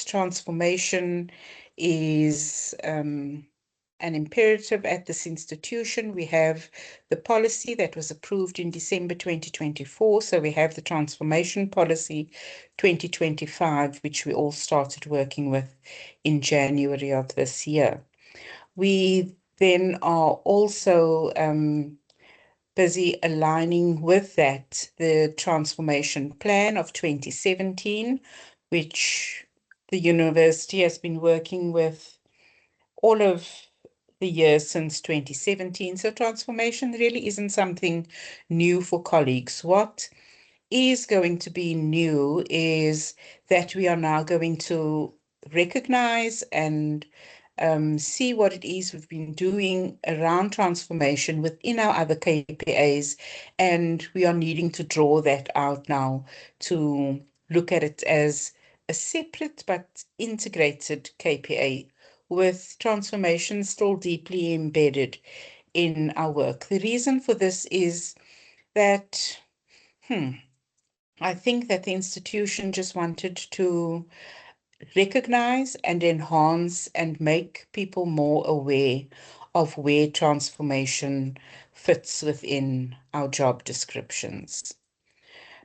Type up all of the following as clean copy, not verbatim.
transformation is an imperative at this institution. We have the policy that was approved in December 2024. So we have the Transformation Policy 2025, which we all started working with in January of this year. We then are also busy aligning with that the Transformation Plan of 2017, which the university has been working with all of the years since 2017. So transformation really isn't something new for colleagues. What is going to be new is that we are now going to recognize and see what it is we've been doing around transformation within our other KPAs, and we are needing to draw that out now to look at it as a separate but integrated KPA with transformation still deeply embedded in our work. The reason for this is that I think that the institution just wanted to recognize and enhance and make people more aware of where transformation fits within our job descriptions.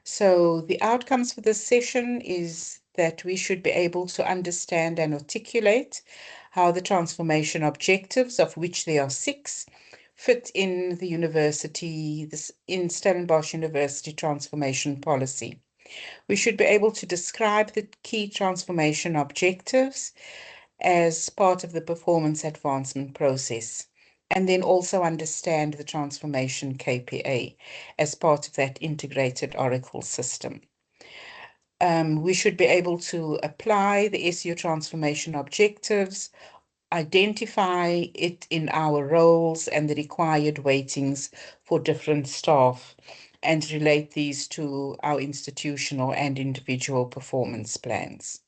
So the outcomes for this session is that we should be able to understand and articulate how the transformation objectives, of which there are 6, fit in the university, in Stellenbosch University transformation policy. We should be able to describe the key transformation objectives as part of the performance advancement process, and then also understand the transformation KPA as part of that integrated Oracle system. We should be able to apply the SEO transformation objectives, identify it in our roles and the required weightings for different staff, and relate these to our institutional and individual performance plans.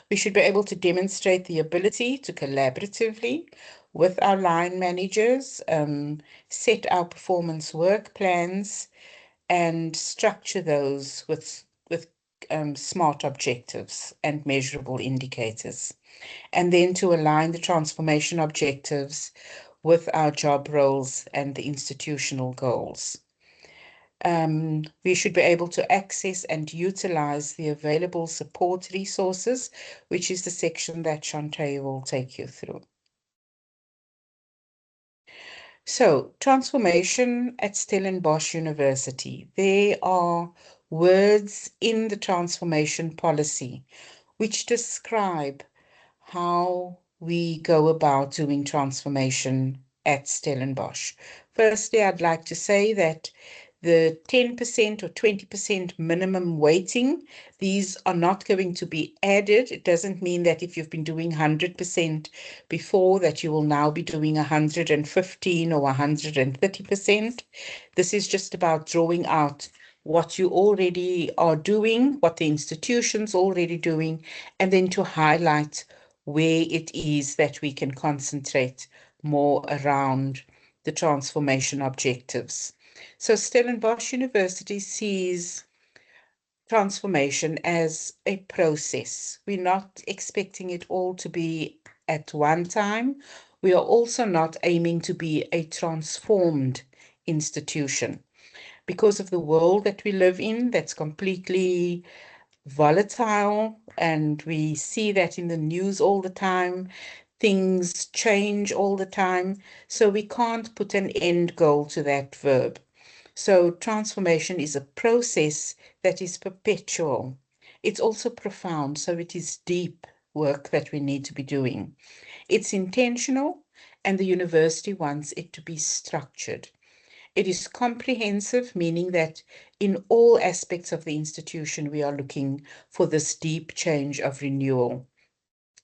We should be able to demonstrate the ability to collaboratively with our line managers, set our performance work plans, and structure those with smart objectives and measurable indicators. And then to align the transformation objectives with our job roles and the institutional goals. We should be able to access and utilize the available support resources, which is the section that Shantae will take you through. So, transformation at Stellenbosch University. There are words in the transformation policy which describe how we go about doing transformation at Stellenbosch. Firstly, I'd like to say that the 10% or 20% minimum weighting, these are not going to be added. It doesn't mean that if you've been doing 100% before that you will now be doing 115 or 130%. This is just about drawing out what you already are doing, what the institution's already doing, and then to highlight where it is that we can concentrate more around the transformation objectives. So Stellenbosch University sees transformation as a process. We're not expecting it all to be at one time. We are also not aiming to be a transformed institution because of the world that we live in that's completely volatile, and we see that in the news all the time. Things change all the time, so we can't put an end goal to that verb. So transformation is a process that is perpetual. It's also profound, so it is deep work that we need to be doing. It's intentional, and the university wants it to be structured. It is comprehensive, meaning that in all aspects of the institution, we are looking for this deep change of renewal.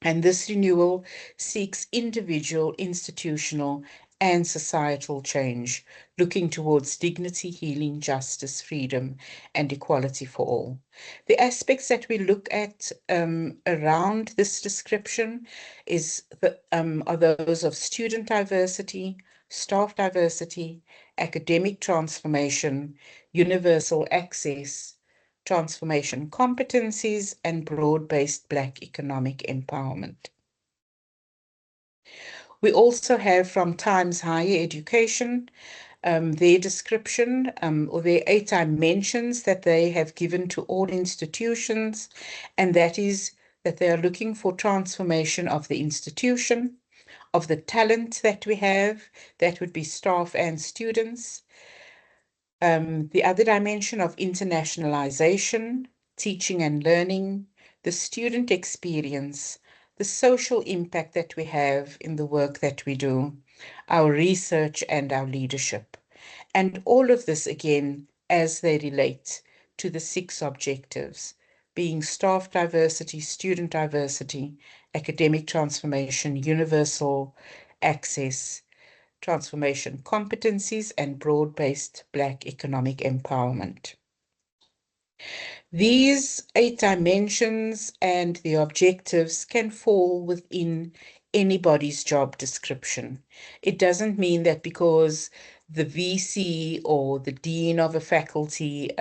And this renewal seeks individual, institutional, and societal change, looking towards dignity, healing, justice, freedom, and equality for all. The aspects that we look at around this description are those of student diversity, staff diversity, academic transformation, universal access, transformation competencies, and broad-based Black economic empowerment. We also have from Times Higher Education their description or their 8 dimensions that they have given to all institutions, and that is that they are looking for transformation of the institution, of the talent that we have, that would be staff and students. The other dimension of internationalization, teaching and learning, the student experience, the social impact that we have in the work that we do, our research and our leadership. And all of this, again, as they relate to the 6 objectives, being staff diversity, student diversity, academic transformation, universal access, transformation competencies, and broad-based Black economic empowerment. These 8 dimensions and the objectives can fall within anybody's job description. It doesn't mean that because the VC or the dean of a faculty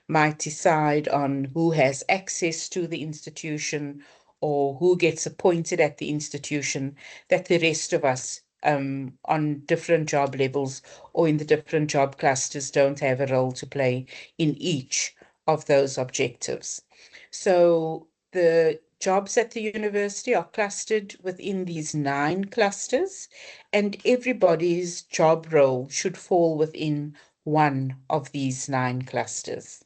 might decide on who has access to the institution or who gets appointed at the institution, that the rest of us on different job levels or in the different job clusters don't have a role to play in each of those objectives. So the jobs at the university are clustered within these 9 clusters, and everybody's job role should fall within one of these 9 clusters.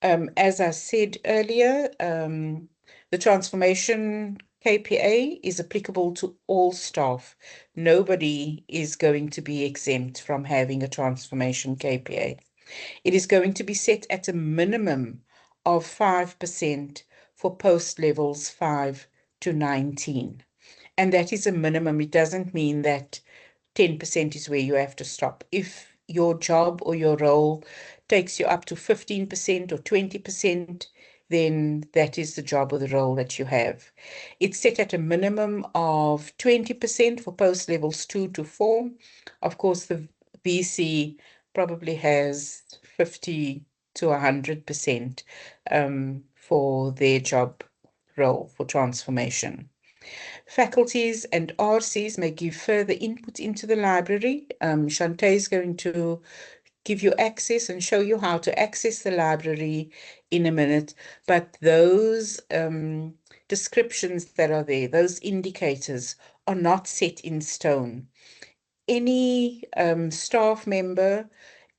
As I said earlier, the transformation KPA is applicable to all staff. Nobody is going to be exempt from having a transformation KPA. It is going to be set at a minimum of 5% for post levels 5 to 19. And that is a minimum. It doesn't mean that 10% is where you have to stop. If your job or your role takes you up to 15% or 20%, then that is the job or the role that you have. It's set at a minimum of 20% for post levels 2 to 4. Of course, the VC probably has 50 to 100% for their job role for transformation. Faculties and RCs may give further input into the library. Shante is going to give you access and show you how to access the library in a minute. But those descriptions that are there, those indicators, are not set in stone. Any staff member,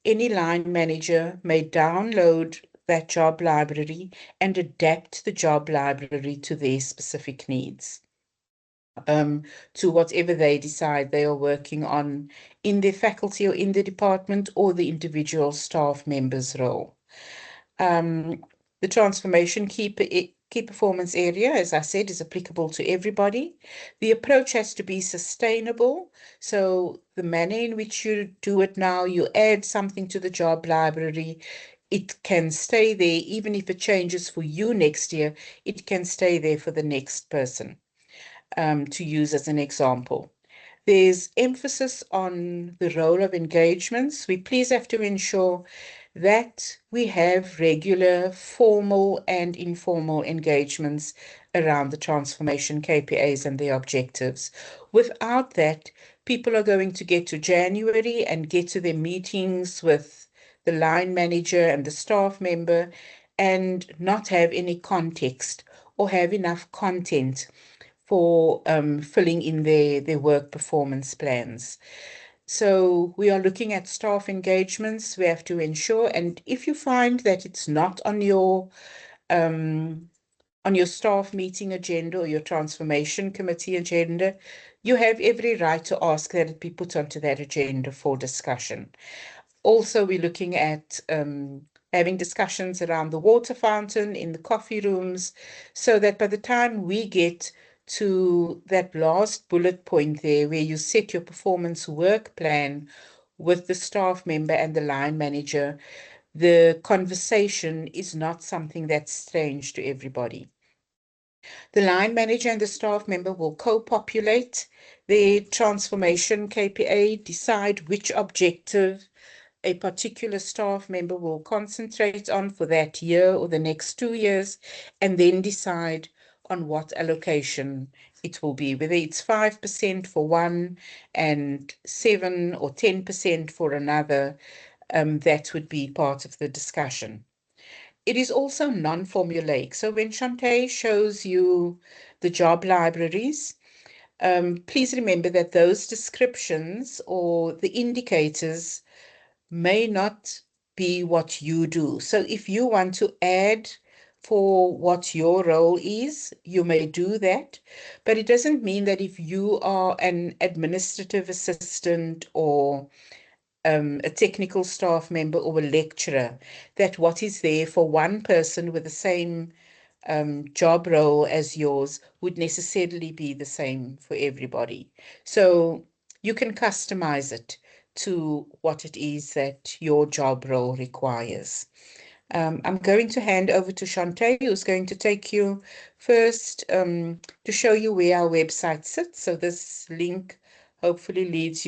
any line manager may download that job library and adapt the job library to their specific needs. To whatever they decide they are working on in their faculty or in the department or the individual staff member's role. The transformation key performance area, as I said, is applicable to everybody. The approach has to be sustainable. So the manner in which you do it now, you add something to the job library, it can stay there. Even if it changes for you next year, it can stay there for the next person. To use as an example. There's emphasis on the role of engagements. We please have to ensure that we have regular formal and informal engagements around the transformation KPAs and their objectives. Without that, people are going to get to January and get to their meetings with the line manager and the staff member and not have any context or have enough content for filling in their work performance plans. So we are looking at staff engagements. We have to ensure, and if you find that it's not on your staff meeting agenda or your transformation committee agenda, you have every right to ask that it be put onto that agenda for discussion. Also, we're looking at having discussions around the water fountain in the coffee rooms so that by the time we get to that last bullet point there where you set your performance work plan with the staff member and the line manager, the conversation is not something that's strange to everybody. The line manager and the staff member will co-populate the transformation KPA, decide which objective a particular staff member will concentrate on for that year or the next 2 years, and then decide on what allocation it will be, whether it's 5% for one and 7 or 10% for another. That would be part of the discussion. It is also non-formulaic. So when Shantae shows you the job libraries, please remember that those descriptions or the indicators may not be what you do. So if you want to add for what your role is, you may do that, but it doesn't mean that if you are an administrative assistant or a technical staff member or a lecturer, that what is there for one person with the same job role as yours would necessarily be the same for everybody. So you can customize it to what it is that your job role requires. I'm going to hand over to Shantae, who's going to take you first to show you where our website sits. So this link hopefully leads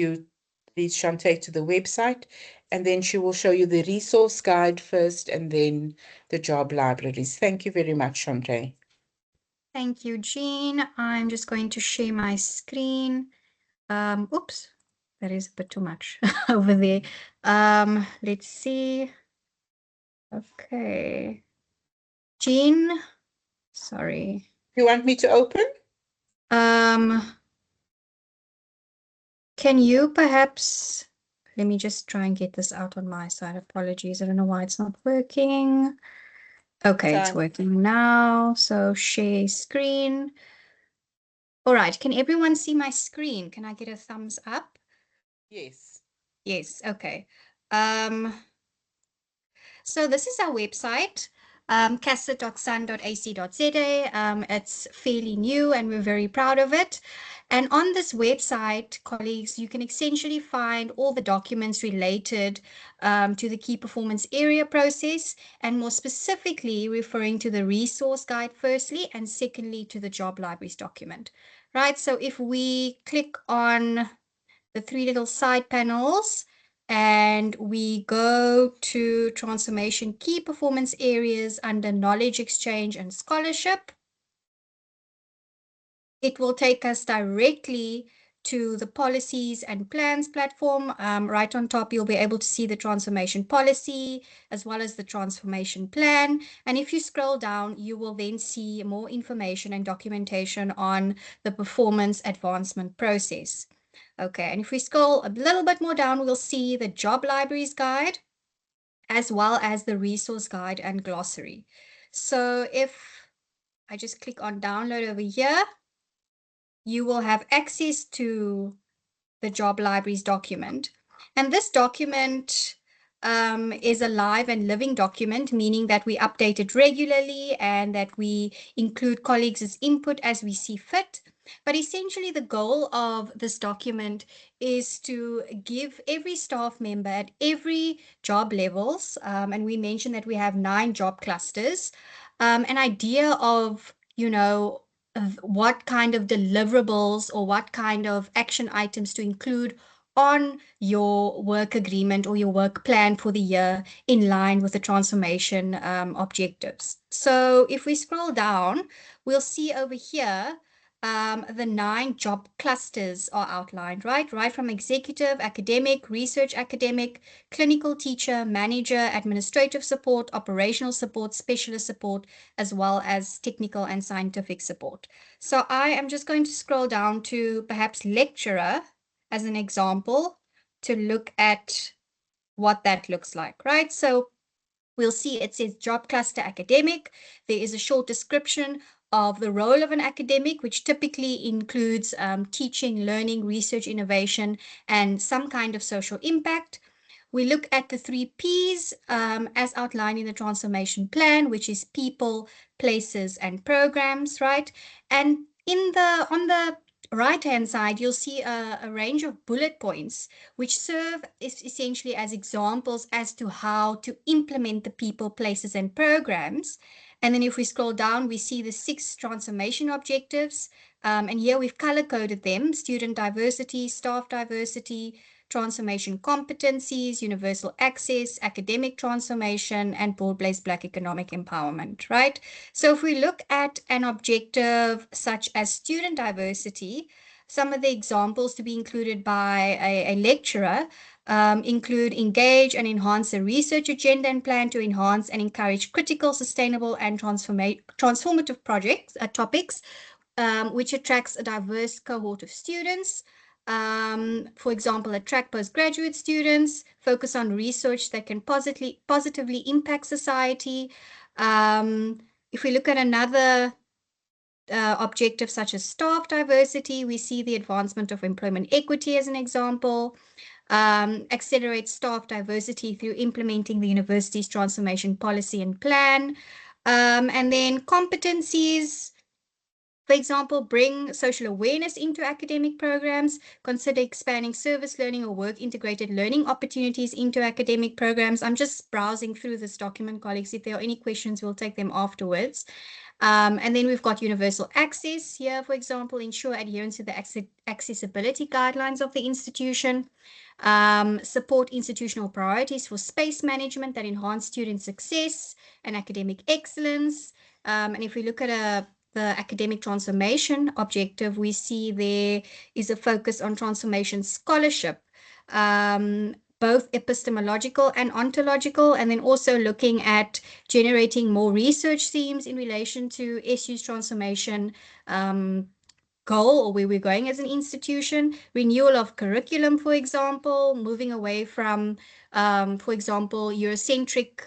Shantae to the website, and then she will show you the resource guide first and then the job libraries. Thank you very much, Shantae. Thank you, Jean. I'm just going to share my screen. Oops, that is a bit too much over there. Let's see. Okay. Jean, sorry. You want me to open? Can you perhaps, let me just try and get this out on my side. Apologies, I don't know why it's not working. Okay, it's working now. So share screen. All right, can everyone see my screen? Can I get a thumbs up? Yes. Yes, okay. So this is our website, castle.sun.ac.za. It's fairly new and we're very proud of it. And on this website, colleagues, you can essentially find all the documents related to the key performance area process, and more specifically referring to the resource guide firstly, and secondly to the job libraries document, right? So if we click on the three little side panels, and we go to transformation key performance areas under knowledge exchange and scholarship, it will take us directly to the policies and plans platform. Right on top, you'll be able to see the transformation policy as well as the transformation plan. And if you scroll down, you will then see more information and documentation on the performance advancement process. Okay, and if we scroll a little bit more down, we'll see the job libraries guide, as well as the resource guide and glossary. So if I just click on download over here, you will have access to the job libraries document. And this document is a live and living document, meaning that we update it regularly and that we include colleagues' input as we see fit. But essentially, the goal of this document is to give every staff member at every job levels, and we mentioned that we have 9 job clusters, an idea of, what kind of deliverables or what kind of action items to include on your work agreement or your work plan for the year in line with the transformation objectives. So if we scroll down, we'll see over here the 9 job clusters are outlined, right from executive, academic, research academic, clinical teacher, manager, administrative support, operational support, specialist support, as well as technical and scientific support. So I am just going to scroll down to perhaps lecturer as an example to look at what that looks like, right? So we'll see it says job cluster academic. There is a short description of the role of an academic, which typically includes teaching, learning, research, innovation, and some kind of social impact. We look at the 3 Ps as outlined in the transformation plan, which is people, places, and programs, right? And on the right-hand side, you'll see a range of bullet points, which serve essentially as examples as to how to implement the people, places, and programs. And then if we scroll down, we see the 6 transformation objectives. And here we've color-coded them: student diversity, staff diversity, transformation competencies, universal access, academic transformation, and broad-based Black economic empowerment, right? So if we look at an objective such as student diversity, some of the examples to be included by a lecturer include engage and enhance the research agenda and plan to enhance and encourage critical, sustainable, and transformative topics, which attracts a diverse cohort of students. For example, attract postgraduate students, focus on research that can positively impact society. If we look at another objectives such as staff diversity, we see the advancement of employment equity as an example. Accelerate staff diversity through implementing the university's transformation policy and plan. And then competencies, for example, bring social awareness into academic programs, consider expanding service learning or work integrated learning opportunities into academic programs. I'm just browsing through this document, colleagues. If there are any questions, we'll take them afterwards. And then we've got universal access here, for example, ensure adherence to the accessibility guidelines of the institution, support institutional priorities for space management that enhance student success and academic excellence. And if we look at the academic transformation objective, we see there is a focus on transformation scholarship, both epistemological and ontological, and then also looking at generating more research themes in relation to SU's transformation goal or where we're going as an institution, renewal of curriculum, for example, moving away from, for example, Eurocentric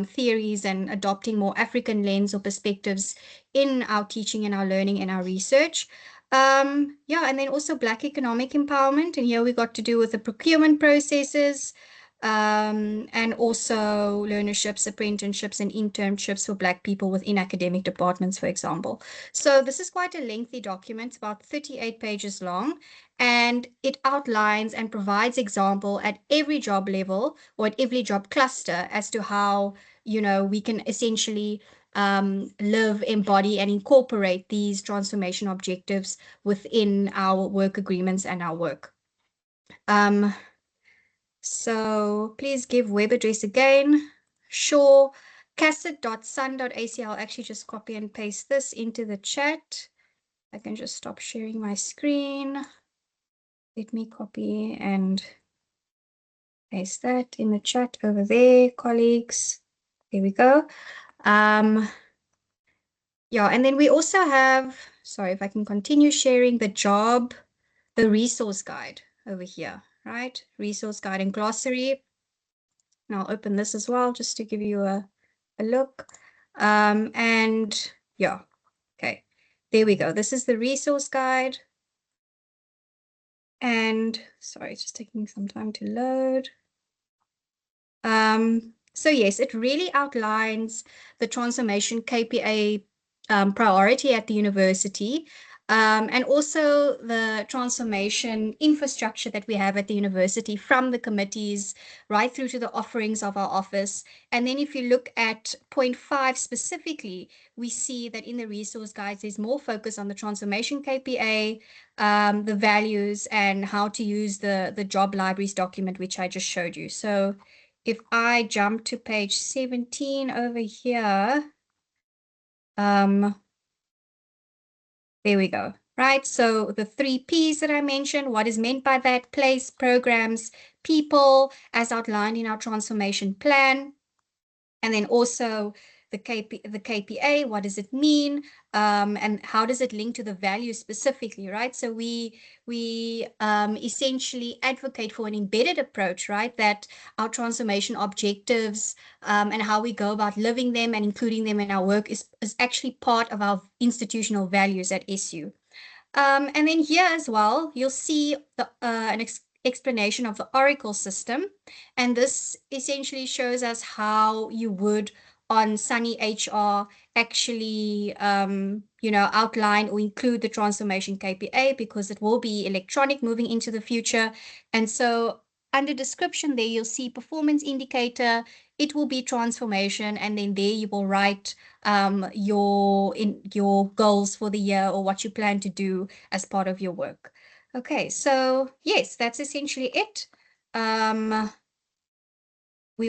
theories and adopting more African lens or perspectives in our teaching and our learning and our research. Yeah, and then also Black economic empowerment. And here we got to do with the procurement processes, and also learnerships, apprenticeships, and internships for Black people within academic departments, for example. So this is quite a lengthy document, about 38 pages long, and it outlines and provides example at every job level or at every job cluster as to how, you know, we can essentially live, embody, and incorporate these transformation objectives within our work agreements and our work. So please give web address again. Sure. Casset.sun.ac. I'll actually just copy and paste this into the chat. I can just stop sharing my screen. Let me copy and paste that in the chat over there, colleagues. There we go. Yeah, and then we also have, sorry if I can continue sharing the resource guide over here, right? Resource guide and glossary. And I'll open this as well just to give you a look. And yeah, okay, there we go. This is the resource guide. And sorry, it's just taking some time to load. So yes, it really outlines the transformation KPA priority at the university, and also the transformation infrastructure that we have at the university, from the committees right through to the offerings of our office. And then if you look at point 5 specifically, we see that in the resource guides, there's more focus on the transformation KPA, the values, and how to use the job libraries document, which I just showed you. So if I jump to page 17 over here, there we go, right? So the 3 Ps that I mentioned, what is meant by that: place, programs, people, as outlined in our transformation plan. And then also the KPA, what does it mean? And how does it link to the values specifically, right? So we essentially advocate for an embedded approach, right? That our transformation objectives and how we go about living them and including them in our work is actually part of our institutional values at SU. And then here as well, you'll see an explanation of the Oracle system. And this essentially shows us how you would on Sunny HR actually, outline or include the transformation KPA, because it will be electronic moving into the future. And so under description there, you'll see performance indicator. It will be transformation, and then there you will write your goals for the year or what you plan to do as part of your work. Okay, so yes, that's essentially it. We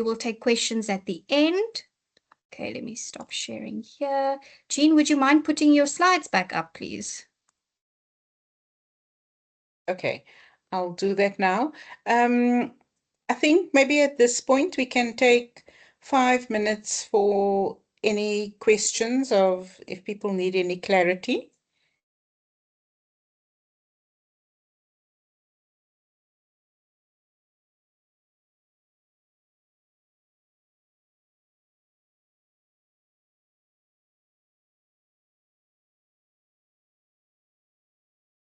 will take questions at the end. Okay, let me stop sharing here. Jean, would you mind putting your slides back up, please? Okay, I'll do that now. I think maybe at this point we can take 5 minutes for any questions of if people need any clarity.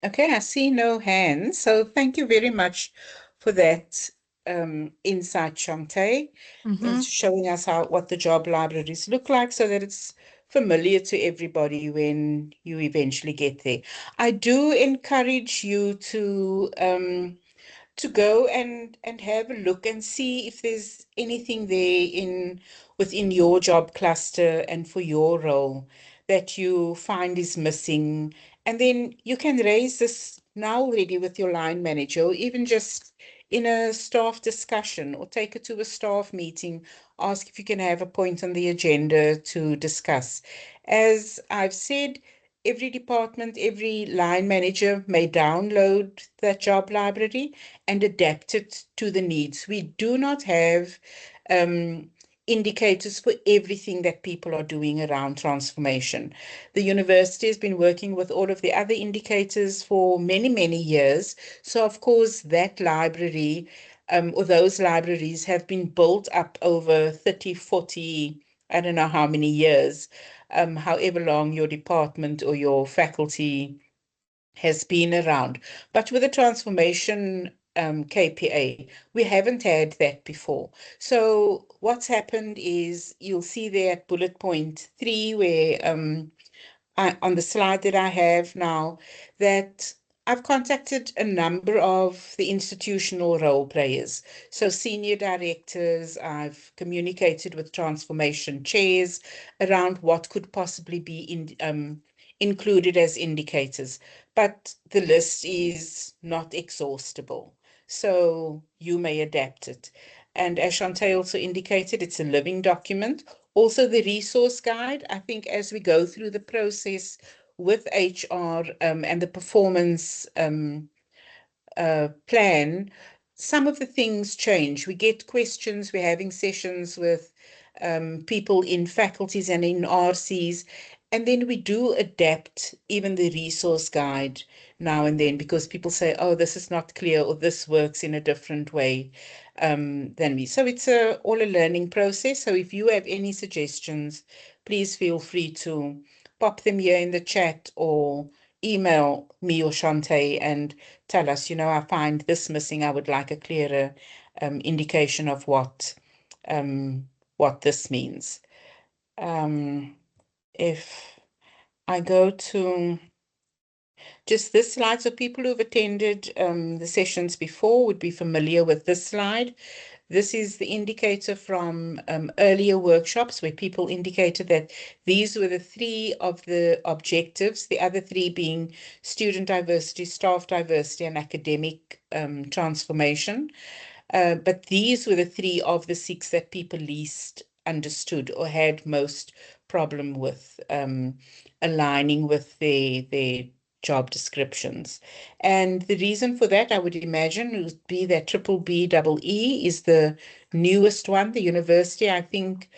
Okay, I see no hands. So thank you very much for that insight, Shante, showing us what the job libraries look like so that it's familiar to everybody when you eventually get there. I do encourage you to go and have a look and see if there's anything there within your job cluster and for your role that you find is missing. And then you can raise this now already with your line manager, or even just in a staff discussion, or take it to a staff meeting, ask if you can have a point on the agenda to discuss. As I've said, every department, every line manager may download that job library and adapt it to the needs. We do not have indicators for everything that people are doing around transformation. The university has been working with all of the other indicators for many, many years. So, of course, that library or those libraries have been built up over 30, 40, I don't know how many years, however long your department or your faculty has been around. But with the transformation KPA, we haven't had that before. So what's happened is you'll see there at bullet point 3 where on the slide that I have now, that I've contacted a number of the institutional role players. So senior directors, I've communicated with transformation chairs around what could possibly be included as indicators. But the list is not exhaustible. So you may adapt it. And as Shante also indicated, it's a living document. Also, the resource guide, I think as we go through the process with HR and the performance plan, some of the things change. We get questions, we're having sessions with people in faculties and in RCs, and then we do adapt even the resource guide now and then because people say, oh, this is not clear or this works in a different way than me. So it's all a learning process. So if you have any suggestions, please feel free to pop them here in the chat or email me or Shante and tell us, I find this missing. I would like a clearer indication of what this means. If I go to just this slide, so people who've attended the sessions before would be familiar with this slide. This is the indicator from earlier workshops where people indicated that these were the 3 of the objectives, the other 3 being student diversity, staff diversity, and academic transformation. But these were the 3 of the 6 that people least understood or had most problem with aligning with their job descriptions. And the reason for that, I would imagine, would be that triple B double E is the newest one. The university, I think,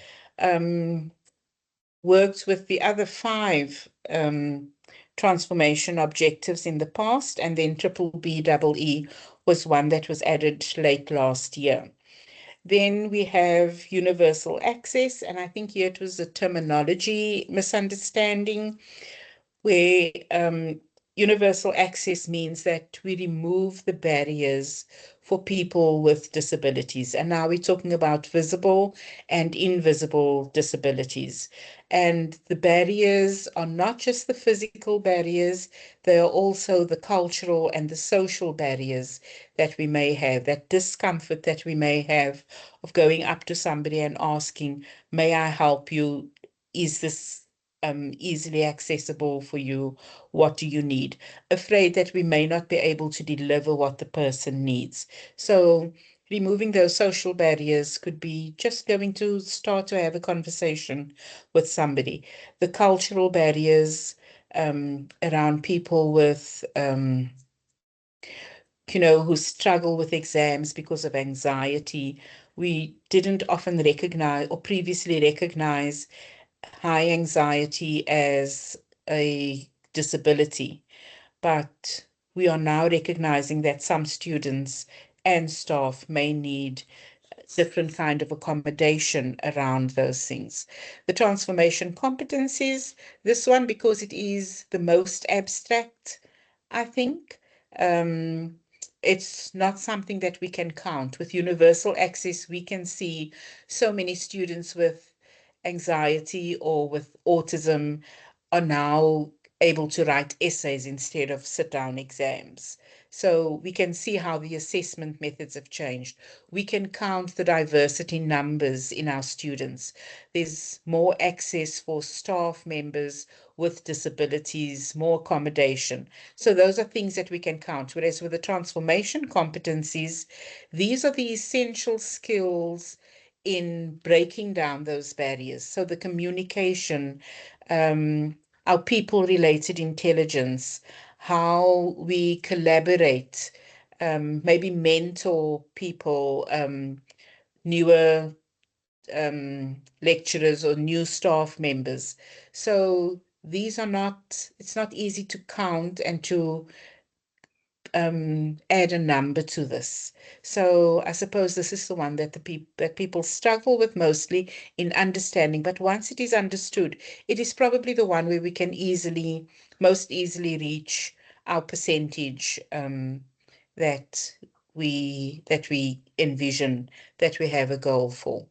worked with the other 5 transformation objectives in the past, and then triple B double E was one that was added late last year. Then we have universal access, and I think here it was a terminology misunderstanding where universal access means that we remove the barriers for people with disabilities. And now we're talking about visible and invisible disabilities. And the barriers are not just the physical barriers, they are also the cultural and the social barriers that we may have, that discomfort that we may have of going up to somebody and asking, may I help you? Is this easily accessible for you? What do you need? Afraid that we may not be able to deliver what the person needs. So removing those social barriers could be just going to start to have a conversation with somebody. The cultural barriers around people with, who struggle with exams because of anxiety. We didn't often recognize or previously recognize high anxiety as a disability, but we are now recognizing that some students and staff may need different kind of accommodation around those things. The transformation competencies, this one, because it is the most abstract, I think, um, it's not something that we can count. With universal access, we can see so many students with anxiety or with autism are now able to write essays instead of sit-down exams. So we can see how the assessment methods have changed. We can count the diversity numbers in our students. There's more access for staff members with disabilities, more accommodation. So those are things that we can count. Whereas with the transformation competencies, these are the essential skills in breaking down those barriers. So the communication, our people-related intelligence, how we collaborate, maybe mentor people, newer lecturers or new staff members. So these are not, it's not easy to count and to add a number to this. So I suppose this is the one that people struggle with mostly in understanding. But once it is understood, it is probably the one where we can most easily reach our percentage that we envision, that we have a goal for.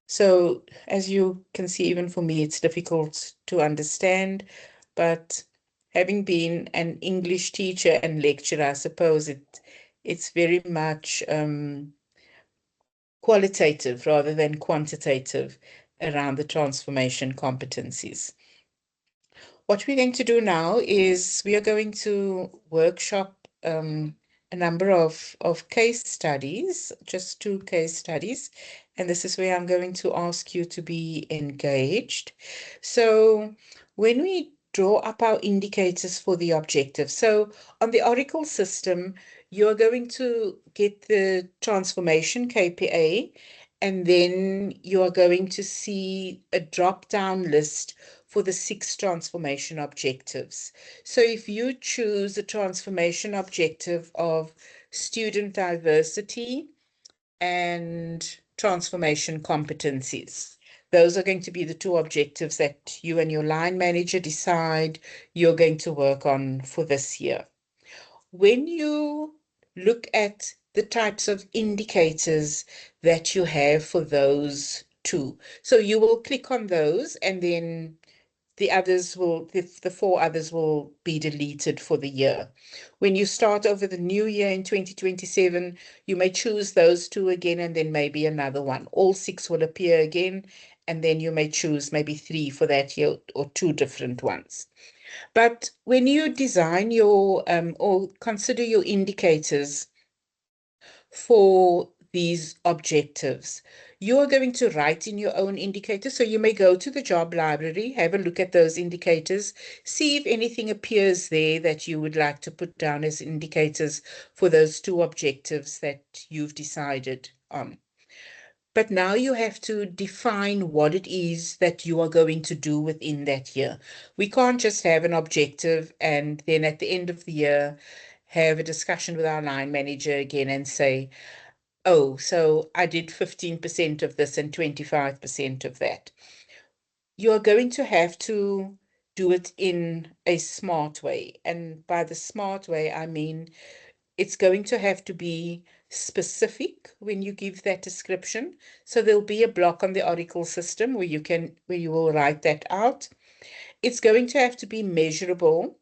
So as you can see, even for me, it's difficult to understand, but having been an English teacher and lecturer, I suppose it's very much qualitative rather than quantitative around the transformation competencies. What we're going to do now is we are going to workshop a number of case studies, just 2 case studies, and this is where I'm going to ask you to be engaged. So when we draw up our indicators for the objective, so on the Oracle system, you're going to get the transformation KPA, and then you are going to see a drop-down list for the 6 transformation objectives. So if you choose a transformation objective of student diversity and transformation competencies, those are going to be the 2 objectives that you and your line manager decide you're going to work on for this year. When you look at the types of indicators that you have for those 2, so you will click on those, and then the 4 others will be deleted for the year. When you start over the new year in 2027, you may choose those 2 again, and then maybe another one. All 6 will appear again, and then you may choose maybe 3 for that year or 2 different ones. But when you design your or consider your indicators for these objectives, you are going to write in your own indicators. So you may go to the job library, have a look at those indicators, see if anything appears there that you would like to put down as indicators for those 2 objectives that you've decided on. But now you have to define what it is that you are going to do within that year. We can't just have an objective and then at the end of the year have a discussion with our line manager again and say, oh, so I did 15% of this and 25% of that. You are going to have to do it in a smart way. And by the smart way, I mean it's going to have to be specific when you give that description. So there'll be a block on the Oracle system where you will write that out. It's going to have to be measurable.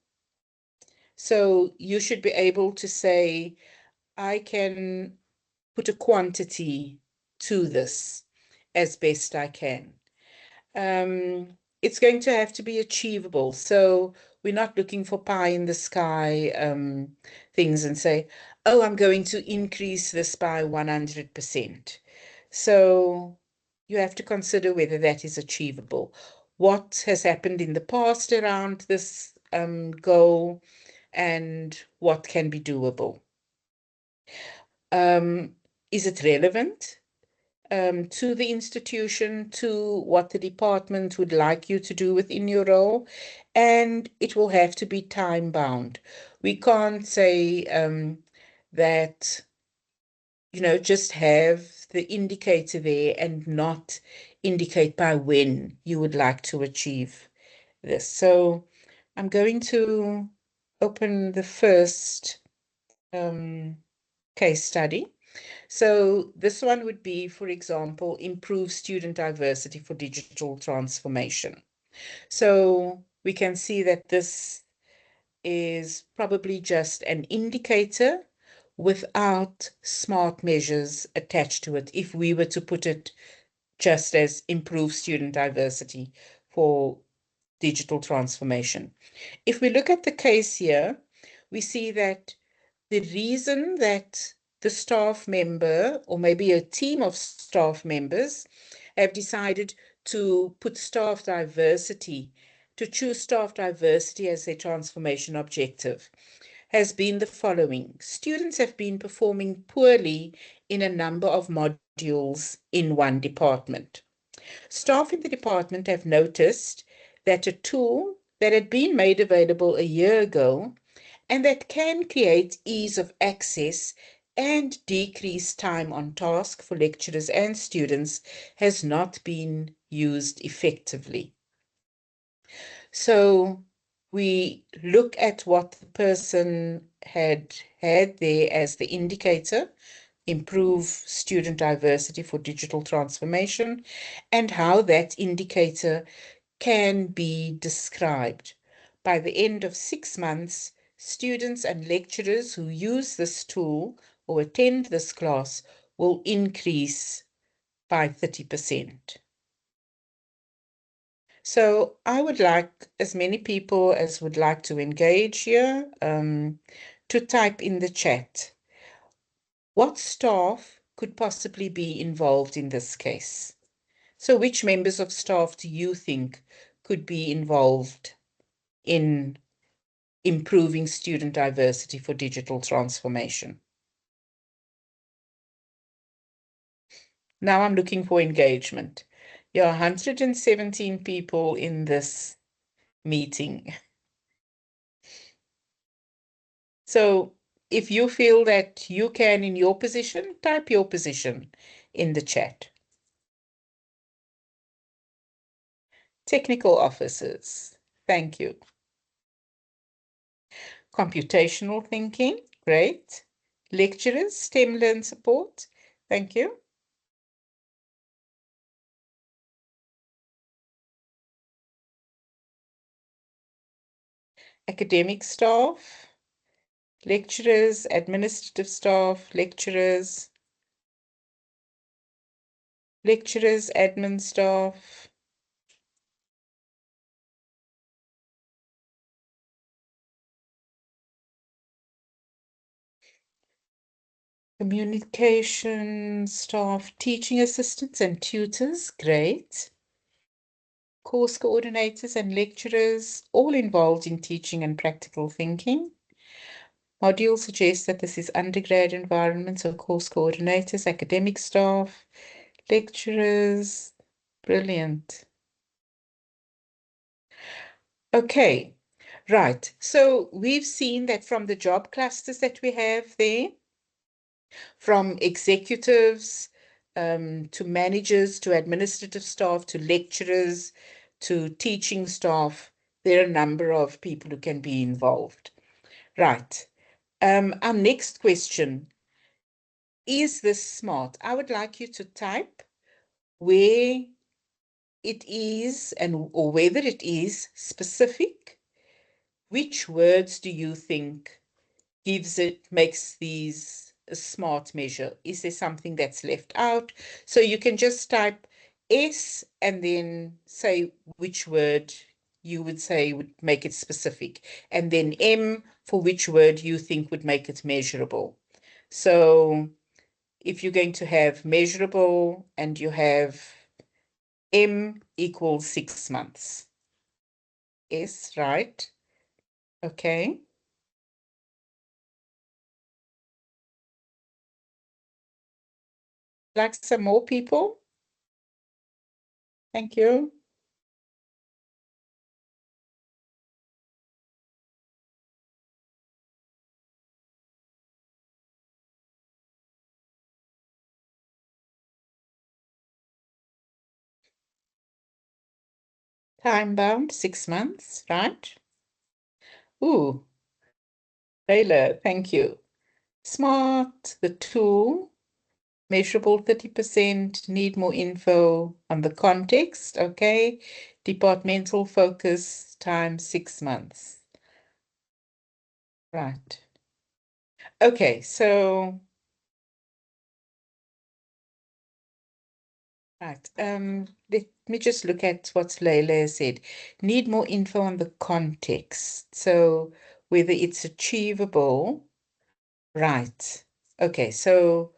So you should be able to say, I can put a quantity to this as best I can. It's going to have to be achievable. So we're not looking for pie in the sky things and say, oh, I'm going to increase this by 100%. So you have to consider whether that is achievable. What has happened in the past around this goal and what can be doable? Is it relevant to the institution, to what the department would like you to do within your role? And it will have to be time bound. We can't say that, just have the indicator there and not indicate by when you would like to achieve this. So I'm going to open the first case study. So this one would be, for example, improve student diversity for digital transformation. So we can see that this is probably just an indicator without smart measures attached to it, if we were to put it just as improve student diversity for digital transformation. If we look at the case here, we see that the reason that the staff member, or maybe a team of staff members, have decided to put staff diversity, to choose staff diversity as their transformation objective, has been the following. Students have been performing poorly in a number of modules in one department. Staff in the department have noticed that a tool that had been made available a year ago and that can create ease of access and decrease time on task for lecturers and students has not been used effectively. So we look at what the person had there as the indicator, improve student diversity for digital transformation, and how that indicator can be described. By the end of 6 months, students and lecturers who use this tool or attend this class will increase by 30%. So I would like as many people as would like to engage here to type in the chat. What staff could possibly be involved in this case? So which members of staff do you think could be involved in improving student diversity for digital transformation? Now I'm looking for engagement. There are 117 people in this meeting. So if you feel that you can in your position, type your position in the chat. Technical officers, thank you. Computational thinking, great. Lecturers, STEM Learn support, thank you. Academic staff, lecturers, administrative staff, lecturers, admin staff. Communication staff, teaching assistants and tutors, great. Course coordinators and lecturers, all involved in teaching and practical thinking. Module suggests that this is undergrad environment, so course coordinators, academic staff, lecturers, brilliant. Okay, right. So we've seen that from the job clusters that we have there, from executives to managers, to administrative staff, to lecturers, to teaching staff, there are a number of people who can be involved. Right. Our next question, is this smart? I would like you to type where it is or whether it is specific. Which words do you think makes these a smart measure? Is there something that's left out? So you can just type S and then say which word you would say would make it specific, and then M for which word you think would make it measurable. So if you're going to have measurable and you have M equals 6 months. Yes, right. Okay. Like some more people? Thank you. Time bound, 6 months, right? Ooh, Layla, thank you. Smart, the tool, measurable 30%, need more info on the context, okay? Departmental focus, time 6 months. Right. Okay, so right. Let me just look at what Leila said. Need more info on the context. So whether it's achievable. Right. Okay, so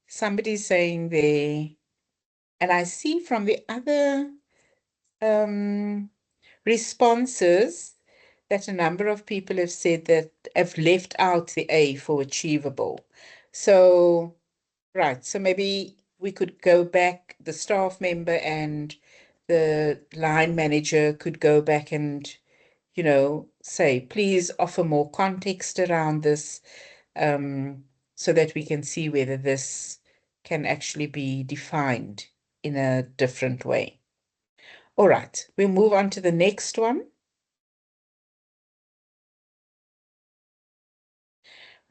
somebody's saying there, and I see from the other um, responses that a number of people have said that have left out the A for achievable. So right. So maybe we could go back, the staff member and the line manager could go back and, say, please offer more context around this, so that we can see whether this can actually be defined in a different way. All right, we'll move on to the next one.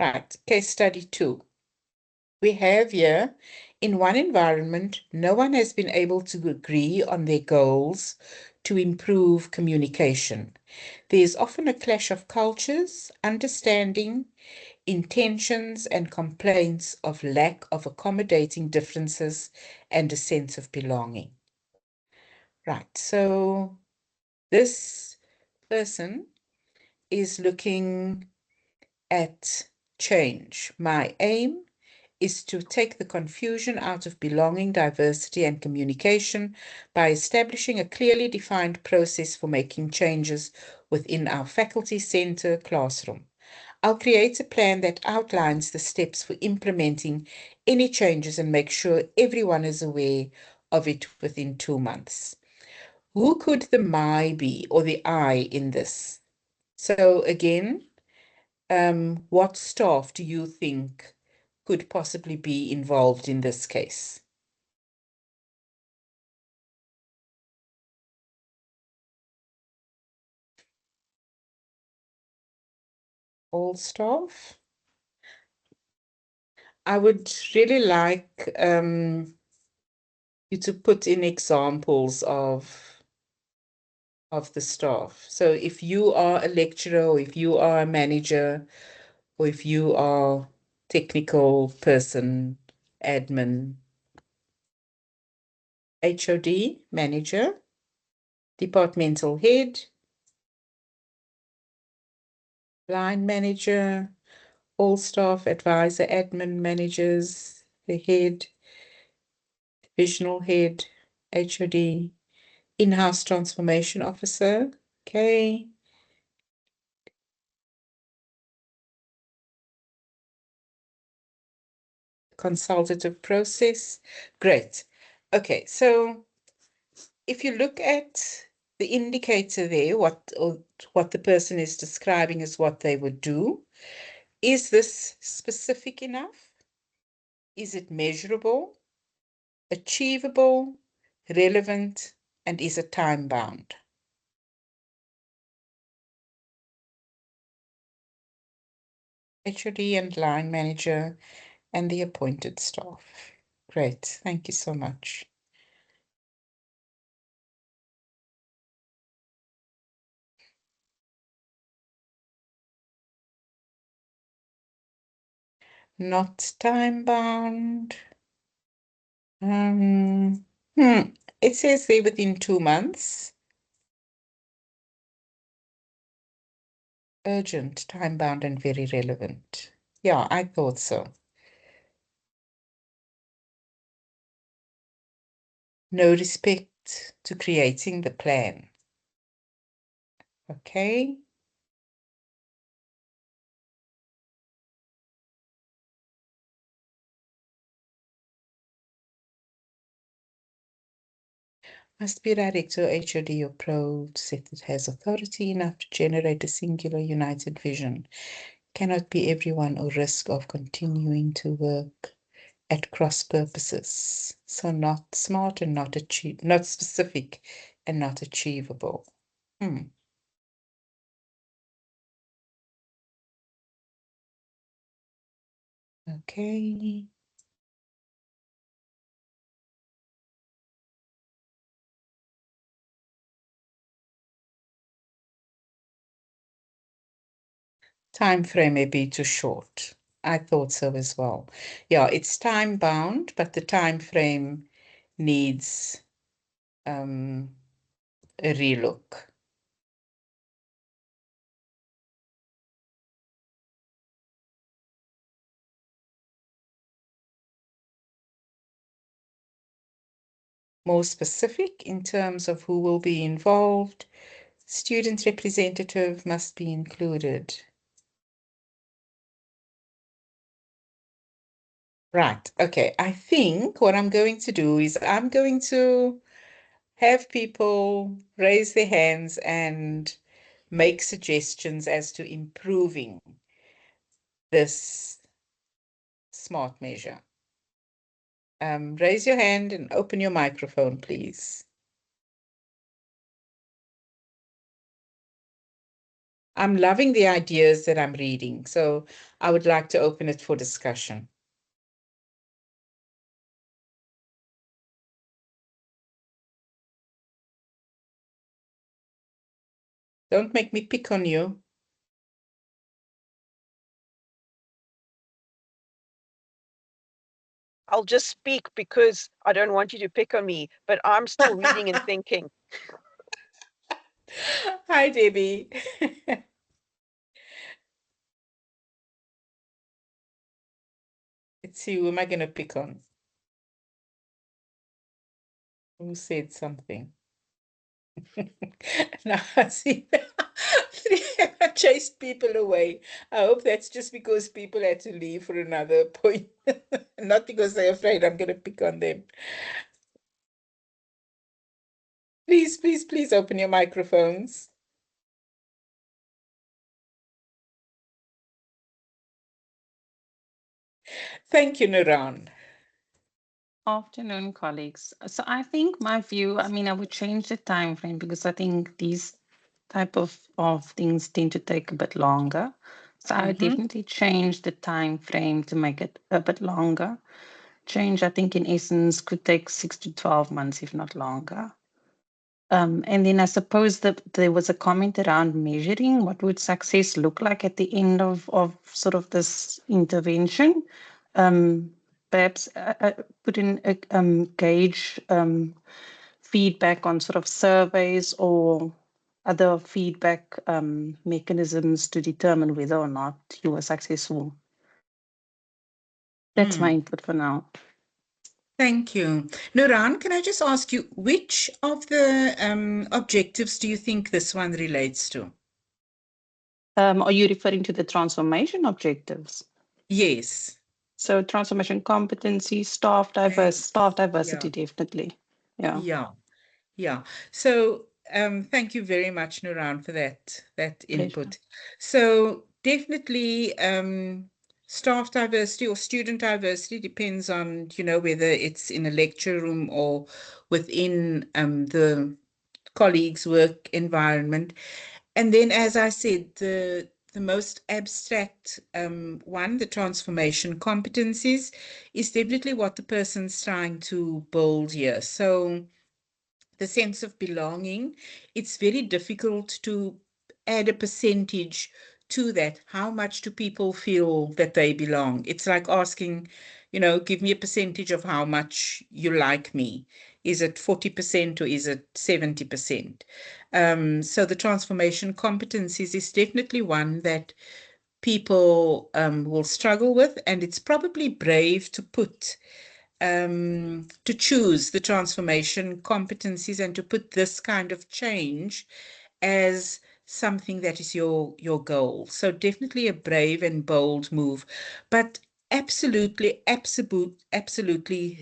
Right, case study 2. We have here, in one environment, no one has been able to agree on their goals to improve communication. There is often a clash of cultures, understanding, intentions, and complaints of lack of accommodating differences and a sense of belonging. Right, so this person is looking at change. My aim is to take the confusion out of belonging, diversity, and communication by establishing a clearly defined process for making changes within our faculty center classroom. I'll create a plan that outlines the steps for implementing any changes and make sure everyone is aware of it within 2 months. Who could the my be or the I in this? So again, what staff do you think could possibly be involved in this case? All staff? I would really like you to put in examples of the staff. So if you are a lecturer, or if you are a manager, or if you are technical person, admin, HOD, manager, departmental head, line manager, all staff, advisor, admin, managers, the head, divisional head, HOD, in-house transformation officer, okay, consultative process. Great. Okay, so if you look at the indicator there, what the person is describing as what they would do, is this specific enough? Is it measurable, achievable, relevant, and is it time bound? HOD and line manager and the appointed staff. Great, thank you so much. Not time bound. Um, It says there within 2 months. Urgent, time bound, and very relevant. Yeah, I thought so. no respect to creating the plan. Okay. Must be director, HOD, or pro set that has authority enough to generate a singular united vision. Cannot be everyone or risk of continuing to work at cross purposes. So not smart and not not specific and not achievable. Okay. Time frame may be too short. I thought so as well. Yeah, it's time bound, but the time frame needs a relook. More specific in terms of who will be involved. Student representative must be included. Right. Okay. I think what I'm going to do is I'm going to have people raise their hands and make suggestions as to improving this smart measure. Raise your hand and open your microphone, please. I'm loving the ideas that I'm reading, so I would like to open it for discussion. Don't make me pick on you. I'll just speak because I don't want you to pick on me, but I'm still reading and thinking. Hi, Debbie. Let's see, who am I going to pick on? Who said something? Now, I see, I chased people away. I hope that's just because people had to leave for another appointment, not because they're afraid I'm going to pick on them. Please, please, please open your microphones. Thank you, Nuran. Afternoon, colleagues. So I think my view, I mean, I would change the time frame because I think these type of things tend to take a bit longer. So I would definitely change the time frame to make it a bit longer. Change, I think, in essence, could take 6 to 12 months, if not longer. And then I suppose that there was a comment around measuring what would success look like at the end of sort of this intervention. Perhaps put in a gauge feedback on sort of surveys or other feedback mechanisms to determine whether or not you were successful. That's my input for now. Thank you. Nuran, can I just ask you, which of the objectives do you think this one relates to? Are you referring to the transformation objectives? Yes. So transformation competency, staff diversity, definitely. Yeah. So thank you very much, Nuran, for that input. Pleasure. So definitely staff diversity or student diversity depends on, whether it's in a lecture room or within the colleagues' work environment. And then, as I said, the most abstract one, the transformation competencies, is definitely what the person's trying to build here. So the sense of belonging, it's very difficult to add a percentage to that. How much do people feel that they belong? It's like asking, give me a percentage of how much you like me. Is it 40% or is it 70%? So the transformation competencies is definitely one that people will struggle with, and it's probably brave to put to choose the transformation competencies and to put this kind of change as something that is your goal. So definitely a brave and bold move, but absolutely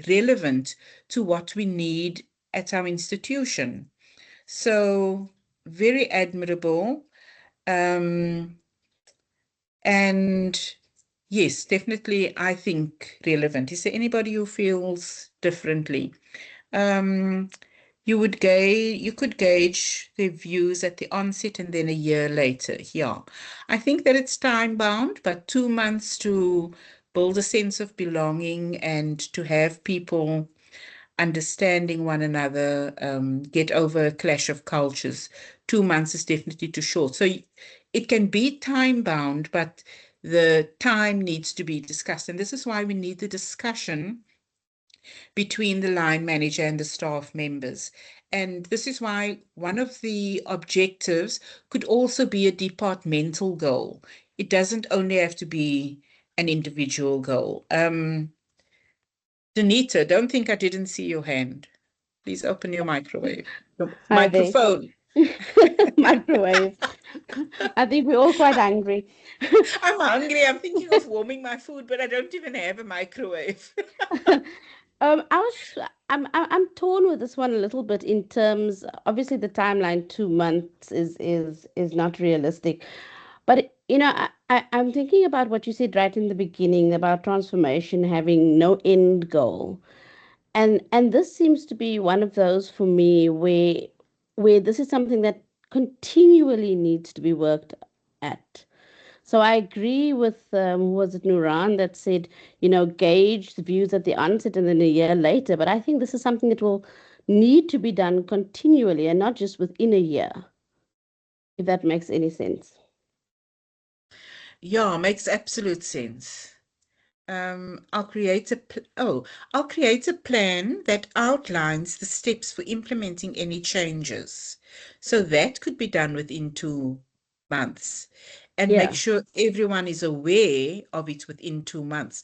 relevant to what we need at our institution. So very admirable. And yes, definitely, I think relevant. Is there anybody who feels differently? Um, you could gauge their views at the onset and then a year later. Yeah. I think that it's time bound, but 2 months to build a sense of belonging and to have people understanding one another, get over a clash of cultures. 2 months is definitely too short. So it can be time bound, but the time needs to be discussed. And this is why we need the discussion between the line manager and the staff members. And this is why one of the objectives could also be a departmental goal. It doesn't only have to be an individual goal. Danita, don't think I didn't see your hand. Please open your microwave. Hi there. Microphone. Microwave. I think we're all quite angry. I'm hungry. I'm thinking of warming my food, but I don't even have a microwave. I'm torn with this one a little bit in terms, obviously the timeline 2 months is not realistic. But I'm thinking about what you said right in the beginning about transformation having no end goal. And this seems to be one of those for me where this is something that continually needs to be worked at. So I agree with was it Nuran that said, gauge the views at the onset and then a year later. But I think this is something that will need to be done continually and not just within a year, if that makes any sense. Yeah, makes absolute sense. I'll create a plan that outlines the steps for implementing any changes. So that could be done within 2 months and make Yeah. sure everyone is aware of it within 2 months.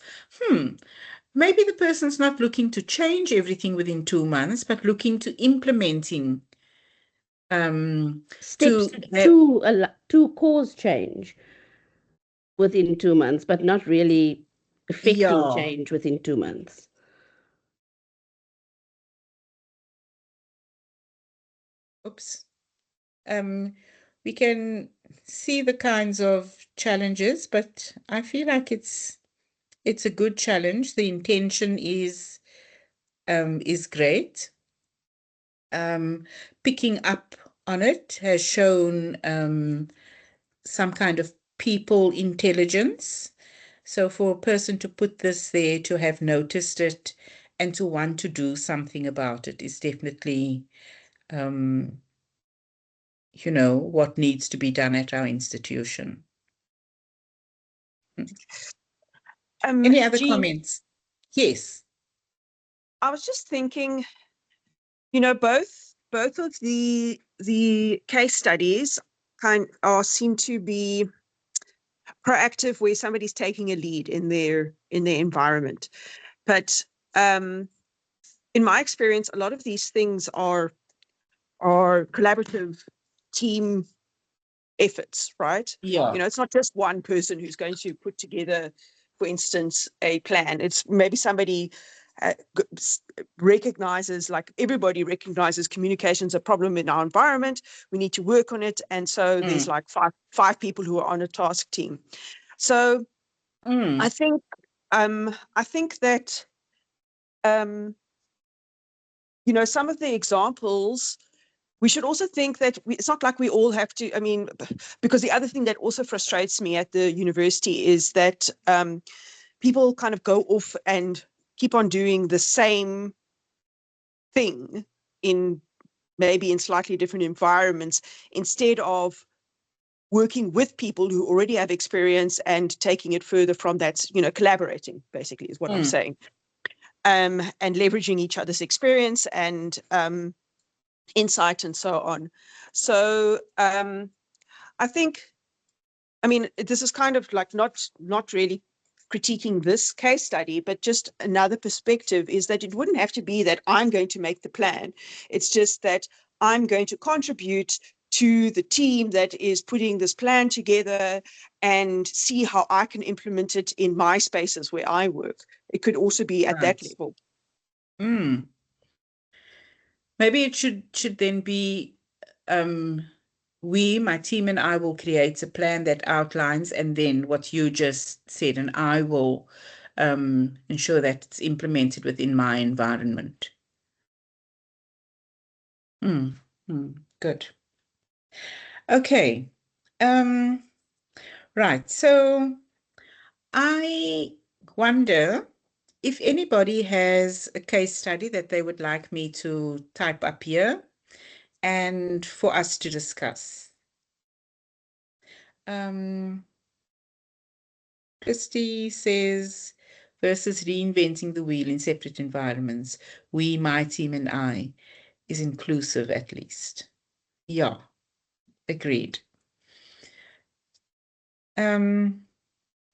Maybe the person's not looking to change everything within 2 months, but looking to implementing Steps to cause change within 2 months, but not really affecting yeah. change within 2 months. Oops. We can see the kinds of challenges, but I feel like it's a good challenge. The intention is great. Picking up on it has shown some kind of people intelligence. So for a person to put this there, to have noticed it, and to want to do something about it is definitely what needs to be done at our institution. Any other Jean, comments? Yes. I was just thinking, both of the case studies seem to be proactive, where somebody's taking a lead in their environment. But in my experience, a lot of these things are collaborative team efforts, right? Yeah. It's not just one person who's going to put together, for instance, a plan. It's maybe somebody recognizes, like everybody recognizes, communication's a problem in our environment. We need to work on it. And so there's like five people who are on a task team. So I think that some of the examples, we should also think that it's not like we all have to, because the other thing that also frustrates me at the university is that people kind of go off and keep on doing the same thing maybe in slightly different environments, instead of working with people who already have experience and taking it further from that, collaborating basically is what I'm saying. And leveraging each other's experience and insight and so on. So I think, this is kind of like not really critiquing this case study, but just another perspective is that it wouldn't have to be that I'm going to make the plan. It's just that I'm going to contribute to the team that is putting this plan together and see how I can implement it in my spaces where I work. It could also be at that Right. level. Maybe it should then be we, my team and I will create a plan that outlines, and then what you just said, and I will ensure that it's implemented within my environment. Good. Okay. Right. So I wonder if anybody has a case study that they would like me to type up here and for us to discuss. Christy says, versus reinventing the wheel in separate environments, we, my team, and I is inclusive at least. Yeah, agreed.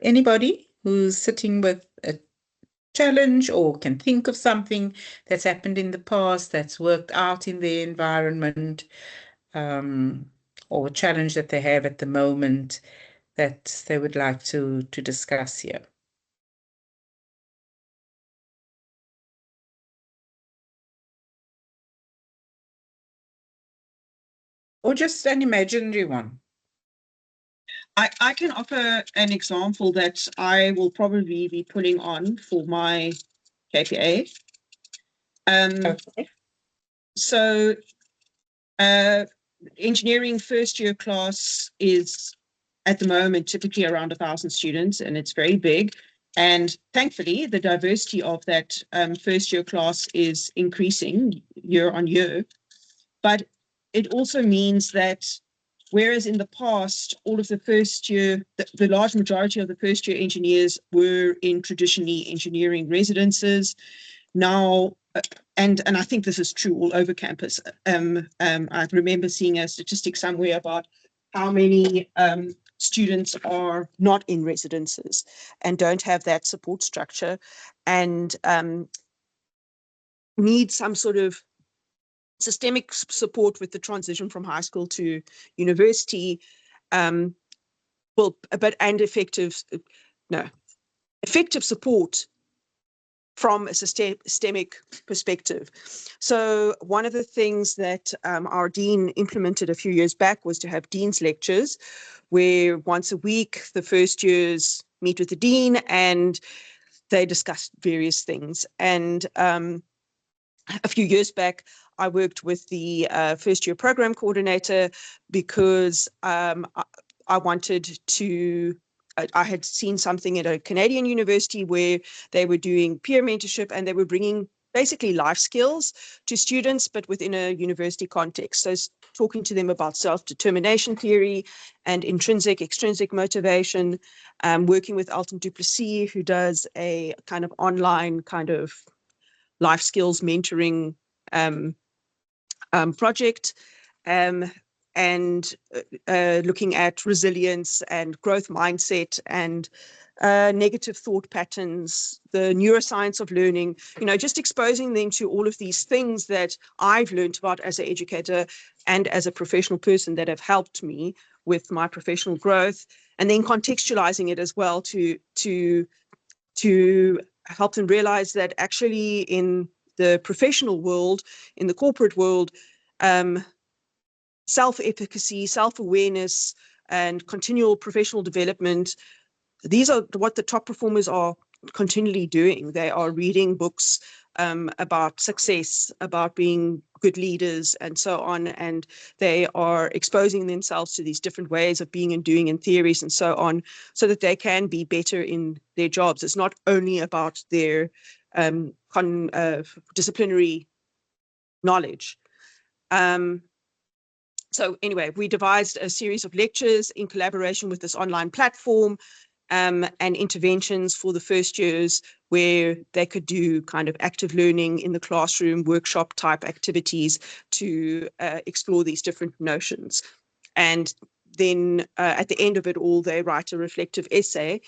Anybody who's sitting with a challenge or can think of something that's happened in the past that's worked out in their environment, or a challenge that they have at the moment that they would like to discuss here? Or just an imaginary one? I can offer an example that I will probably be putting on for my KPA. Okay. So engineering first year class is at the moment typically around 1,000 students, and it's very big. And thankfully, the diversity of that first year class is increasing year on year. But it also means that whereas in the past, all of the first year, the large majority of the first year engineers were in traditionally engineering residences, now, and I think this is true all over campus. I remember seeing a statistic somewhere about how many students are not in residences and don't have that support structure and need some sort of systemic support with the transition from high school to university, and effective support from a systemic perspective. So one of the things that our dean implemented a few years back was to have dean's lectures, where once a week the first years meet with the dean and they discuss various things. And a few years back, I worked with the first year program coordinator because I wanted to, I had seen something at a Canadian university where they were doing peer mentorship and they were bringing basically life skills to students, but within a university context. So talking to them about self-determination theory and intrinsic, extrinsic motivation, working with Alton Duplessis, who does a kind of online kind of life skills mentoring project, and looking at resilience and growth mindset and negative thought patterns, the neuroscience of learning, just exposing them to all of these things that I've learned about as an educator and as a professional person that have helped me with my professional growth, and then contextualizing it as well to help them realize that actually in the professional world, in the corporate world, self-efficacy, self-awareness, and continual professional development, these are what the top performers are continually doing. They are reading books about success, about being good leaders, and so on, and they are exposing themselves to these different ways of being and doing and theories and so on, so that they can be better in their jobs. It's not only about their disciplinary knowledge. So anyway, we devised a series of lectures in collaboration with this online platform, and interventions for the first years where they could do kind of active learning in the classroom, workshop type activities to explore these different notions. And then at the end of it all, they write a reflective essay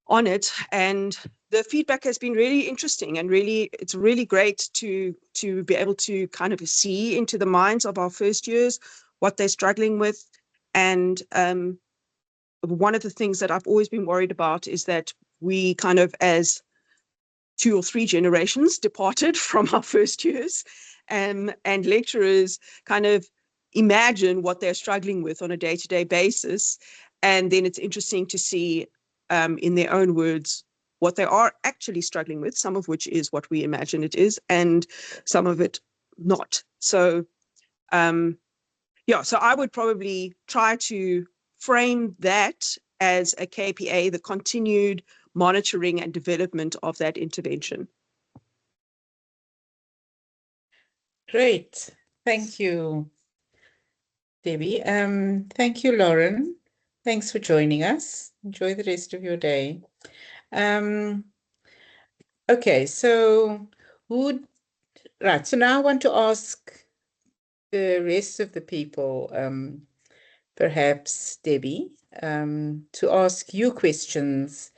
on it, and the feedback has been really interesting, and really, it's really great to be able to kind of see into the minds of our first years, what they're struggling with. And one of the things that I've always been worried about is that we kind of, as 2 or 3 generations departed from our first years, and lecturers kind of imagine what they're struggling with on a day-to-day basis. And then it's interesting to see in their own words what they are actually struggling with, some of which is what we imagine it is, and some of it not. So yeah, so I would probably try to frame that as a KPA, the continued monitoring and development of that intervention. Great. Thank you, Debbie. Thank you, Lauren. Thanks for joining us. Enjoy the rest of your day. Okay, so right, so now I want to ask the rest of the people, perhaps Debbie, to ask you questions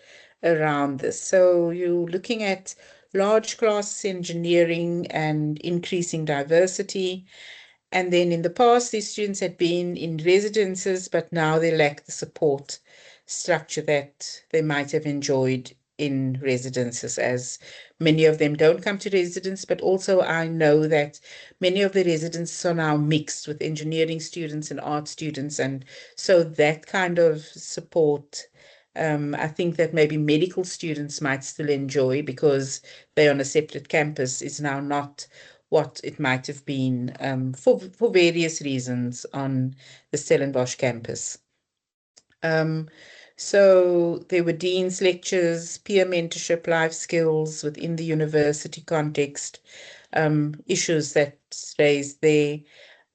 around this. So you're looking at large class engineering and increasing diversity. And then in the past, these students had been in residences, but now they lack the support structure that they might have enjoyed in residences, as many of them don't come to residence. But also I know that many of the residences are now mixed with engineering students and art students. And so that kind of support, I think that maybe medical students might still enjoy, because they're on a separate campus, is now not what it might have been for various reasons on the Stellenbosch campus. So there were dean's lectures, peer mentorship, life skills within the university context, issues that raised there.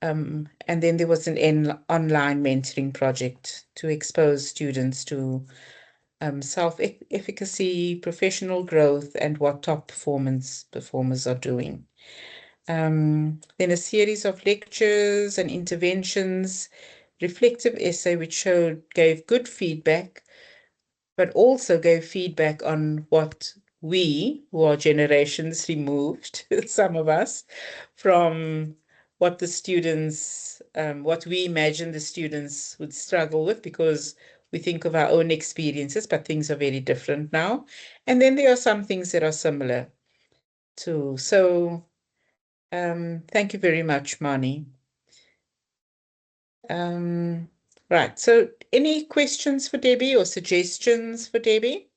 And then there was an online mentoring project to expose students to self-efficacy, professional growth, and what top performers are doing. Then a series of lectures and interventions, reflective essay, which gave good feedback, but also gave feedback on what we, who are generations removed, some of us, from what the students, what we imagine the students would struggle with, because we think of our own experiences, but things are very different now. And then there are some things that are similar too. So thank you very much, Mani. Right, so any questions for Debbie or suggestions for Debbie?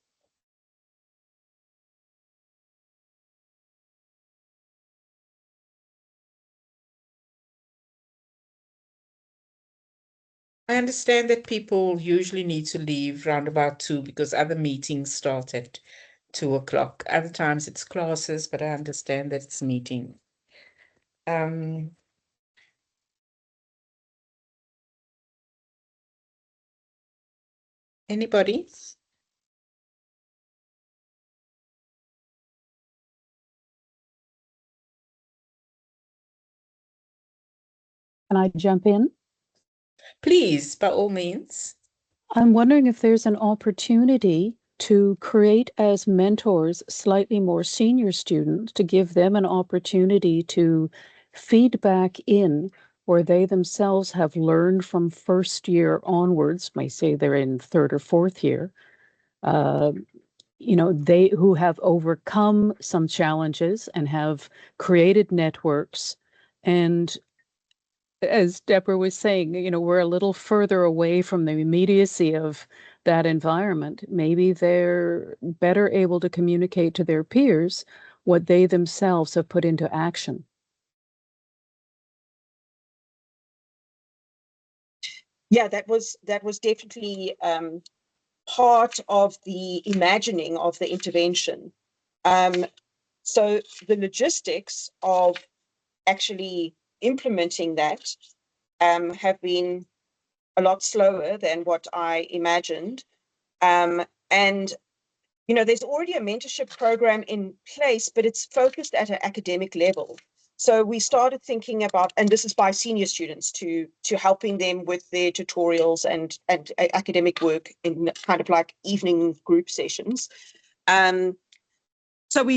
I understand that people usually need to leave round about 2 because other meetings start at 2 o'clock. Other times it's classes, but I understand that it's meeting. Anybody? Can I jump in? Please, by all means. I'm wondering if there's an opportunity to create as mentors slightly more senior students, to give them an opportunity to feed back in where they themselves have learned from first year onwards, may say they're in 3rd or 4th year, they who have overcome some challenges and have created networks. And as Deborah was saying, we're a little further away from the immediacy of that environment. Maybe they're better able to communicate to their peers what they themselves have put into action. Yeah, that was definitely part of the imagining of the intervention. So the logistics of actually implementing that have been a lot slower than what I imagined. And, there's already a mentorship program in place, but it's focused at an academic level. So we started thinking about, and this is by senior students, to helping them with their tutorials and academic work in kind of like evening group sessions. So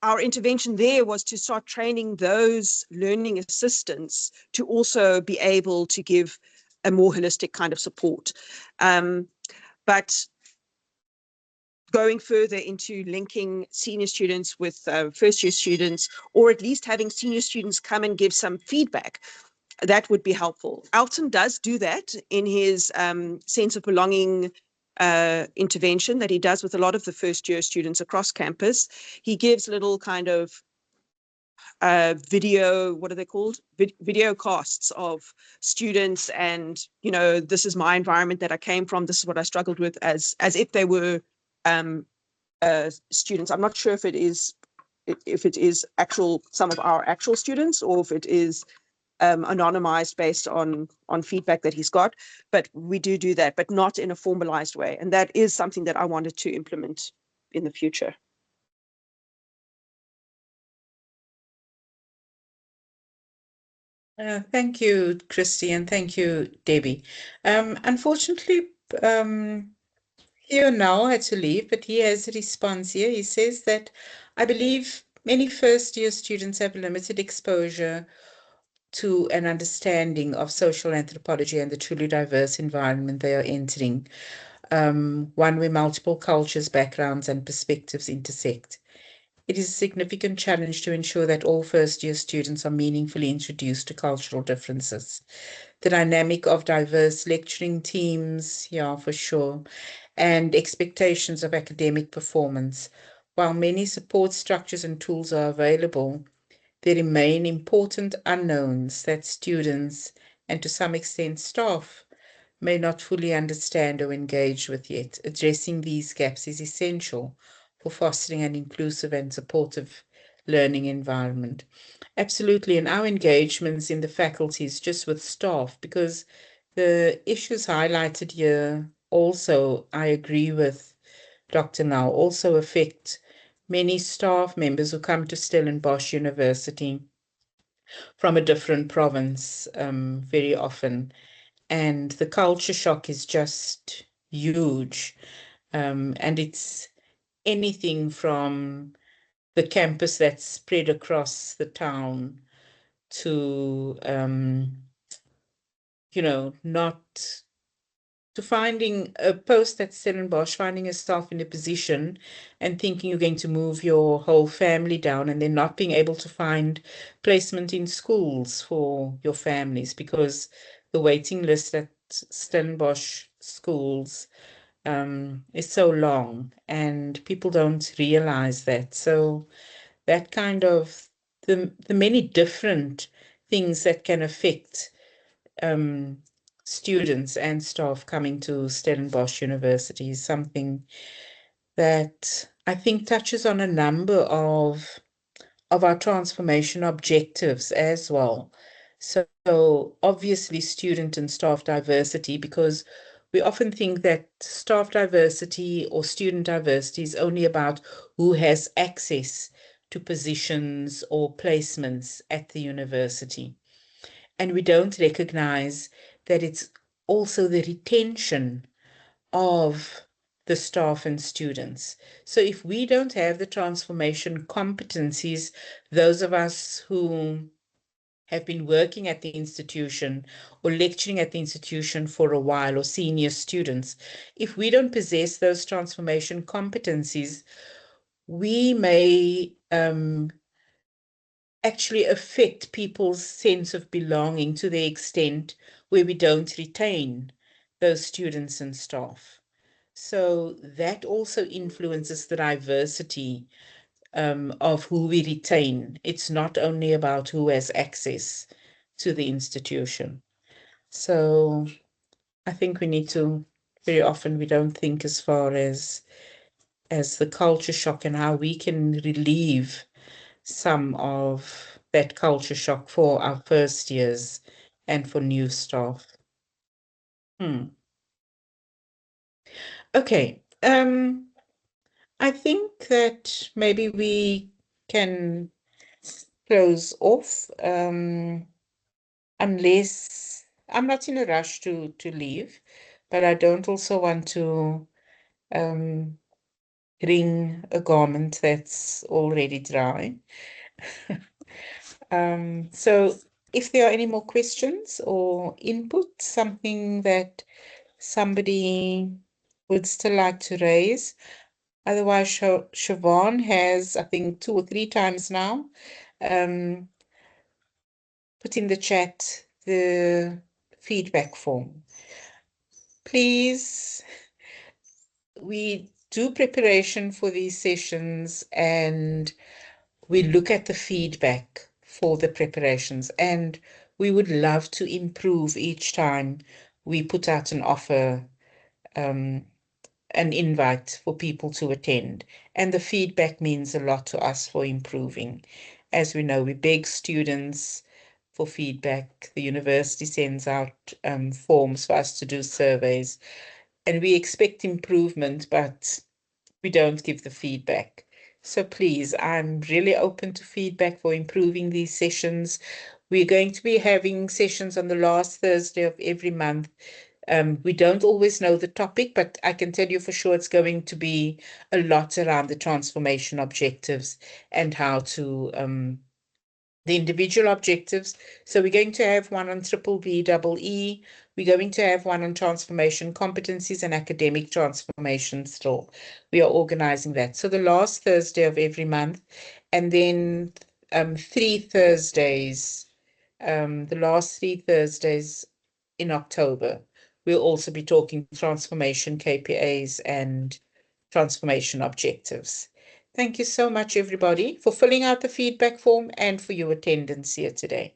our intervention there was to start training those learning assistants to also be able to give a more holistic kind of support. But going further into linking senior students with first year students, or at least having senior students come and give some feedback, that would be helpful. Alton does do that in his sense of belonging intervention that he does with a lot of the first year students across campus. He gives little kind of video, what are they called? Video casts of students, and, you know, this is my environment that I came from, this is what I struggled with, as if they were students. I'm not sure if it is actual, some of our actual students, or if it is anonymized based on feedback that he's got, but we do that, but not in a formalized way. And that is something that I wanted to implement in the future. Thank you, Christy, and thank you, Debbie. Unfortunately, Theo now had to leave, but he has a response here. He says that I believe many first-year students have limited exposure to an understanding of social anthropology and the truly diverse environment they are entering, one where multiple cultures, backgrounds, and perspectives intersect. It is a significant challenge to ensure that all first-year students are meaningfully introduced to cultural differences. The dynamic of diverse lecturing teams, yeah, for sure, and expectations of academic performance. While many support structures and tools are available, there remain important unknowns that students, and to some extent staff, may not fully understand or engage with yet. Addressing these gaps is essential for fostering an inclusive and supportive learning environment. Absolutely, and our engagements in the faculties just with staff, because the issues highlighted here also, I agree with Dr. Now, also affect many staff members who come to Stellenbosch University from a different province very often. And the culture shock is just huge. And it's anything from the campus that's spread across the town to, not to finding a post at Stellenbosch, finding yourself in a position and thinking you're going to move your whole family down, and then not being able to find placement in schools for your families because the waiting list at Stellenbosch schools is so long, and people don't realize that. So that kind of the many different things that can affect students and staff coming to Stellenbosch University is something that I think touches on a number of our transformation objectives as well. So obviously student and staff diversity, because we often think that staff diversity or student diversity is only about who has access to positions or placements at the university. And we don't recognize that it's also the retention of the staff and students. So if we don't have the transformation competencies, those of us who have been working at the institution or lecturing at the institution for a while, or senior students, if we don't possess those transformation competencies, we may actually affect people's sense of belonging to the extent where we don't retain those students and staff. So that also influences the diversity of who we retain. It's not only about who has access to the institution. So I think we need to, very often we don't think as far as the culture shock and how we can relieve some of that culture shock for our first years and for new staff. Okay. I think that maybe we can close off, unless I'm not in a rush to leave, but I don't also want to wring a garment that's already dry. So if there are any more questions or input, something that somebody would still like to raise. Otherwise, Siobhan has, I think, 2 or 3 times now, put in the chat the feedback form. Please, we do preparation for these sessions and we look at the feedback for the preparations, and we would love to improve each time we put out an offer, an invite for people to attend. And the feedback means a lot to us for improving. As we know, we beg students for feedback. The university sends out forms for us to do surveys, and we expect improvement, but we don't give the feedback. So please, I'm really open to feedback for improving these sessions. We're going to be having sessions on the last Thursday of every month. We don't always know the topic, but I can tell you for sure it's going to be a lot around the transformation objectives and how to the individual objectives. So we're going to have one on BBBEE. We're going to have one on transformation competencies and academic transformation still. We are organizing that. So the last Thursday of every month, and then 3 Thursdays, the last 3 Thursdays in October, we'll also be talking transformation KPIs and transformation objectives. Thank you so much, everybody, for filling out the feedback form and for your attendance here today.